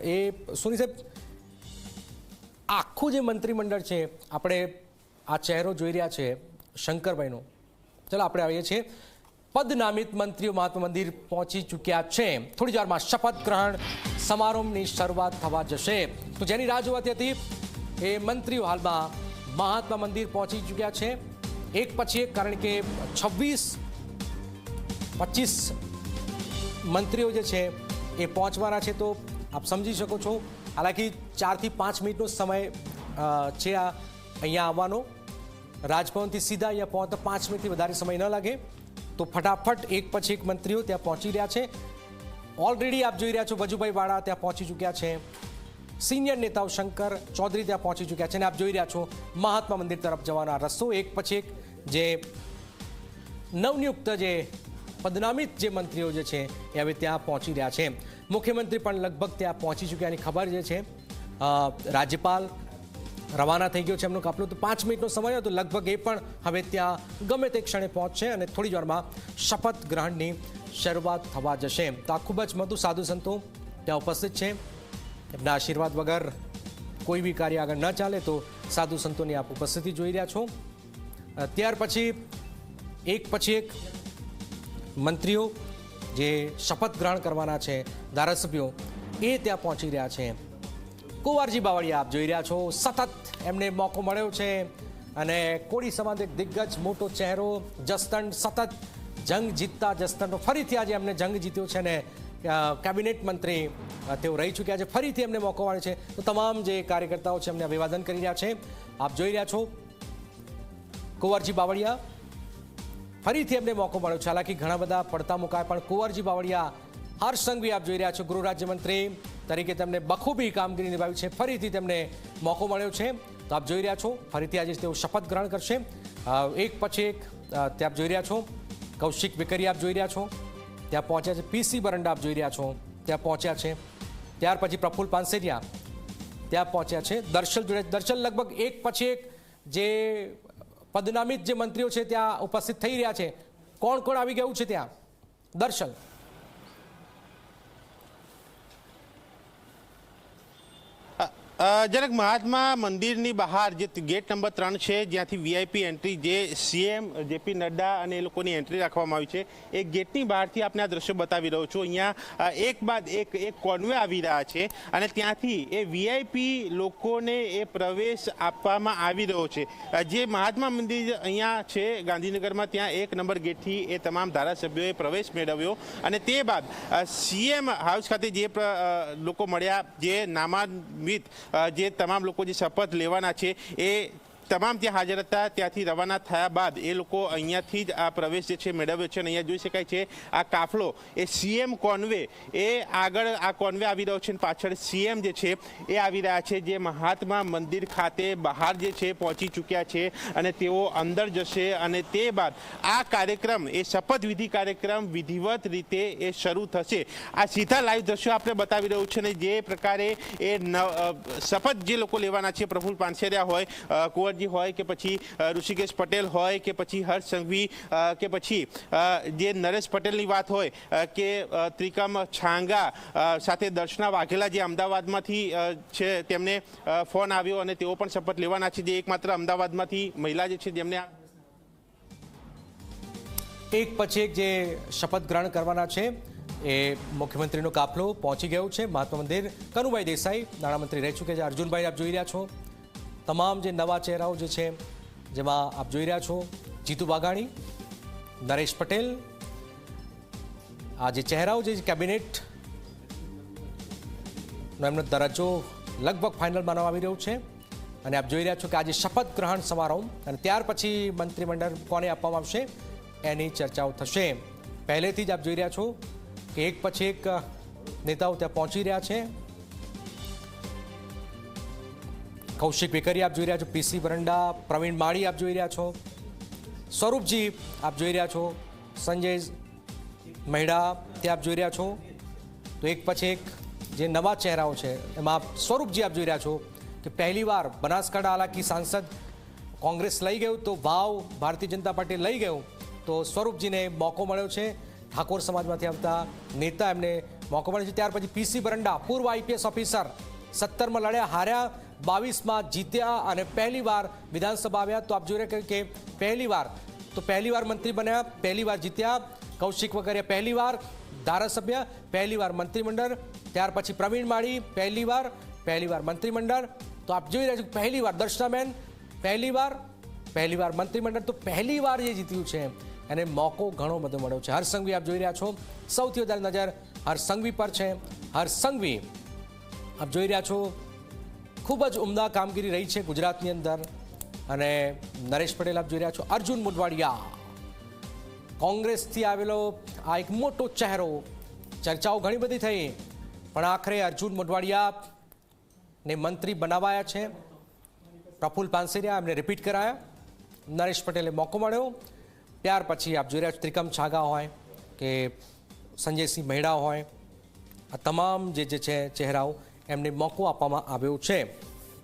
એ સોની સાહેબ આખું જે મંત્રીમંડળ છે આપણે આ ચહેરો જોઈ રહ્યા છે શંકરભાઈનો, ચાલો આપણે આવીએ છીએ પદનામિત મંત્રીઓ મહાત્મા મંદિર પહોંચી ચૂક્યા છે। થોડી જ વારમાં શપથ ગ્રહણ સમારોહની શરૂઆત થવા જશે, તો જેની રાહ જોવાતી હતી એ મંત્રીઓ હાલમાં મહાત્મા મંદિર પહોંચી ચૂક્યા છે એક પછી એક, કારણ કે 26-25 મંત્રીઓ જે છે એ પહોંચવાના છે। તો આપ સમજી શકો છો, હાલાકી 4 થી 5 મિનિટનો સમય છે આ અહીંયા આવવાનો, રાજભવનથી સીધા અહીંયા પહોંચતા 5 મિનિટથી વધારે સમય ન લાગે। તો ફટાફટ એક પછી એક મંત્રીઓ ત્યાં પહોંચી રહ્યા છે। ઓલરેડી આપ જોઈ રહ્યા છો વજુભાઈ વાળા ત્યાં પહોંચી ચૂક્યા છે, સિનિયર નેતાઓ શંકર ચૌધરી ત્યાં પહોંચી ચૂક્યા છે, અને આપ જોઈ રહ્યા છો મહાત્મા મંદિર તરફ જવાનો રસ્તો એક પછી એક જે નવનિયુક્ત જે પદનામિત જે મંત્રીઓ જે છે એ હવે ત્યાં પહોંચી રહ્યા છે। મુખ્યમંત્રી પણ લગભગ ત્યાં પહોંચી ચૂક્યાની ખબર જે છે, રાજ્યપાલ રવાના થઈ ગયો છે એમનો કાફલો, તો 5 મિનિટનો સમય હતો લગભગ, એ પણ હવે ત્યાં ગમે તે ક્ષણે પહોંચશે અને થોડી જ વારમાં શપથ ગ્રહણની શરૂઆત થવા જશે। તો આ ખૂબ જ મોટું સાધુ સંતો ત્યાં ઉપસ્થિત છે, એમના આશીર્વાદ વગર કોઈ બી કાર્ય આગળ ન ચાલે, તો સાધુ સંતોની આપ ઉપસ્થિતિ જોઈ રહ્યા છો। ત્યાર પછી એક મંત્રીઓ જે શપથ ગ્રહણ કરવાના છે, ધારાસભ્યો એ ત્યાં પહોંચી રહ્યા છે। કુંવરજી બાવળિયા આપ જોઈ રહ્યા છો, સતત એમને મોકો મળ્યો છે અને કોળી સમાજ એક દિગ્ગજ મોટો ચહેરો, જસદણ સતત જંગ જીતતા જસદણનો ફરીથી આજે એમને જંગ જીત્યો છે ને કેબિનેટ મંત્રી તેઓ રહી ચૂક્યા છે, ફરીથી એમને મોકો મળ્યો છે। તો તમામ જે કાર્યકર્તાઓ છે એમને અભિવાદન કરી રહ્યા છે। આપ જોઈ રહ્યા છો કુંવરજી બાવળિયા, ફરીથી એમને મોકો મળ્યો છે, હાલાકી ઘણા બધા પડતા મુકાય પણ કુંવરજી બાવળિયા હર્ષ સંઘવી આપ જોઈ રહ્યા છો ગૃહ રાજ્યમંત્રી તરીકે તેમને બખૂબી કામગીરી નિભાવી છે, ફરીથી તેમને મોકો મળ્યો છે। તો આપ જોઈ રહ્યા છો ફરીથી આજે તેઓ શપથ ગ્રહણ કરશે એક પછી એક। ત્યાં આપ જોઈ રહ્યા છો કૌશિક વેકરિયા આપ જોઈ રહ્યા છો ત્યાં પહોંચ્યા છે, પીસી બરંડા આપ જોઈ રહ્યા છો ત્યાં પહોંચ્યા છે, ત્યાર પછી પ્રફુલ્લ પાનસેરિયા ત્યાં પહોંચ્યા છે, દર્શન લગભગ એક પછી એક જે પદનામિત જે મંત્રીઓ છે ત્યાં ઉપસ્થિત થઈ રહ્યા છે। કોણ કોણ આવી ગયું છે ત્યાં દર્શન? જરાક મહાત્મા મંદિરની બહાર જે ગેટ નંબર 3 છે, જ્યાંથી વીઆઈપી એન્ટ્રી જે સીએમ જેપી નડ્ડા અને એ લોકોની એન્ટ્રી રાખવામાં આવી છે, એ ગેટની બહારથી આપણે આ દ્રશ્યો બતાવી રહ્યો છું। અહીંયા એક બાદ એક કોન્વે આવી રહ્યા છે અને ત્યાંથી એ વીઆઈપી લોકોને એ પ્રવેશ આપવામાં આવી રહ્યો છે। જે મહાત્મા મંદિર અહીંયા છે ગાંધીનગરમાં, ત્યાં 1 નંબર ગેટથી એ તમામ ધારાસભ્યોએ પ્રવેશ મેળવ્યો અને તે બાદ સીએમ હાઉસ ખાતે જે લોકો મળ્યા, જે નામાંકિત જે તમામ લોકો જે શપથ લેવાના છે એ તમામ ત્યાં હાજર હતા, ત્યાંથી રવાના થયા બાદ એ લોકો અહીંયાથી જ આ પ્રવેશ જે છે મેળવ્યો છે અને અહીંયા જોઈ શકાય છે આ કાફલો એ સીએમ કોન્વે એ આગળ આ કોન્વે આવી રહ્યો છે અને પાછળ સીએમ જે છે એ આવી રહ્યા છે, જે મહાત્મા મંદિર ખાતે બહાર જે છે પહોંચી ચૂક્યા છે અને તેઓ અંદર જશે અને તે બાદ આ કાર્યક્રમ એ શપથવિધિ કાર્યક્રમ વિધિવત રીતે એ શરૂ થશે। આ સીધા લાઈવ દ્રશ્યો આપણે બતાવી રહ્યું છે અને જે પ્રકારે એ શપથ જે લોકો લેવાના છે, પ્રફુલ્લ પાનસેરિયા હોય, કુંવરજી હોય કે પછી ઋષિકેશ પટેલ હોય કે પછી હર્ષ સંઘવી કે પછી જે નરેશ પટેલની વાત હોય કે ત્રિકમ છાંગા સાથે દર્શના વાઘેલા જે અમદાવાદમાંથી છે, તેમને ફોન આવ્યો અને તેઓ પણ શપથ લેવાના છે, જે એકમાત્ર અમદાવાદમાંથી મહિલા જે છે જેમને એક પછી એક જે શપથ ગ્રહણ કરવાના છે એ મુખ્યમંત્રીનો કાફલો પહોંચી ગયો છે મહાત્મા મંદિર। કનુભાઈ દેસાઈ નાણામંત્રી રહી ચૂક્યા છે, અર્જુનભાઈ આપ જોઈ રહ્યા છો, તમામ જે નવા ચહેરાઓ જે છે જેમાં આપ જોઈ રહ્યા છો જીતુ વાઘાણી, નરેશ પટેલ, આ જે ચહેરાઓ જે કેબિનેટનો એમનો દરજ્જો લગભગ ફાઇનલ માનવામાં આવી રહ્યું છે અને આપ જોઈ રહ્યા છો કે આજે શપથ ગ્રહણ સમારોહ અને ત્યાર પછી મંત્રીમંડળ કોને આપવામાં આવશે એની ચર્ચાઓ થશે। પહેલેથી જ આપ જોઈ રહ્યા છો કે એક પછી એક નેતાઓ ત્યાં પહોંચી રહ્યા છે। કૌશિક વેકરિયા આપ જોઈ રહ્યા છો, પીસી બરંડા, પ્રવીણ માળી આપ જોઈ રહ્યા છો, સ્વરૂપજી આપ જોઈ રહ્યા છો, સંજય મહેડા તે આપ જોઈ રહ્યા છો। તો એક પછી એક જે નવા ચહેરાઓ છે એમાં સ્વરૂપજી આપ જોઈ રહ્યા છો કે પહેલીવાર બનાસકાંઠા હાલાકી સાંસદ કોંગ્રેસ લઈ ગયું તો ભાવ ભારતીય જનતા પાર્ટી લઈ ગયું, તો સ્વરૂપજીને મોકો મળ્યો છે, ઠાકોર સમાજમાંથી આવતા નેતા એમને મોકો મળ્યો છે. ત્યાર પછી પીસી બરંડા, પૂર્વ આઈપીએસ ઓફિસર, 17માં લડ્યા, હાર્યા, 22માં જીત્યા અને પહેલીવાર વિધાનસભા આવ્યા. તો આપ જોઈ રહ્યા કે પહેલીવાર મંત્રી બન્યા, પહેલીવાર જીત્યા. કૌશિક વગેરે પહેલીવાર ધારાસભ્ય, પહેલીવાર મંત્રીમંડળ. ત્યાર પછી પ્રવીણ માળી પહેલીવાર મંત્રીમંડળ. તો આપ જોઈ રહ્યા છો પહેલીવાર દર્શનાબેન પહેલીવાર મંત્રીમંડળ. તો પહેલીવાર જે જીત્યું છે એને મોકો ઘણો બધો મળ્યો છે. હરસંઘવી આપ જોઈ રહ્યા છો, સૌથી વધારે નજર હરસંઘવી પર છે. હરસંઘવી આપ જોઈ રહ્યા છો ખૂબ જ ઉમદા કામગીરી રહી છે ગુજરાતની અંદર. અને નરેશ પટેલ આપ જોઈ રહ્યા છો. અર્જુન મોઢવાડિયા કોંગ્રેસથી આવેલો આ એક મોટો ચહેરો, ચર્ચાઓ ઘણી બધી થઈ, પણ આખરે અર્જુન મોઢવાડિયાને મંત્રી બનાવાયા છે. પ્રફુલ્લ પાનસેરિયા એમને રિપીટ કરાયા, નરેશ પટેલે મોકો મળ્યો. ત્યાર પછી આપ જોઈ રહ્યા છો ત્રિકમ છાગા હોય કે સંજયસિંહ મહેડા હોય, આ તમામ જે છે ચહેરાઓ એમને મોકો આપવામાં આવ્યો છે.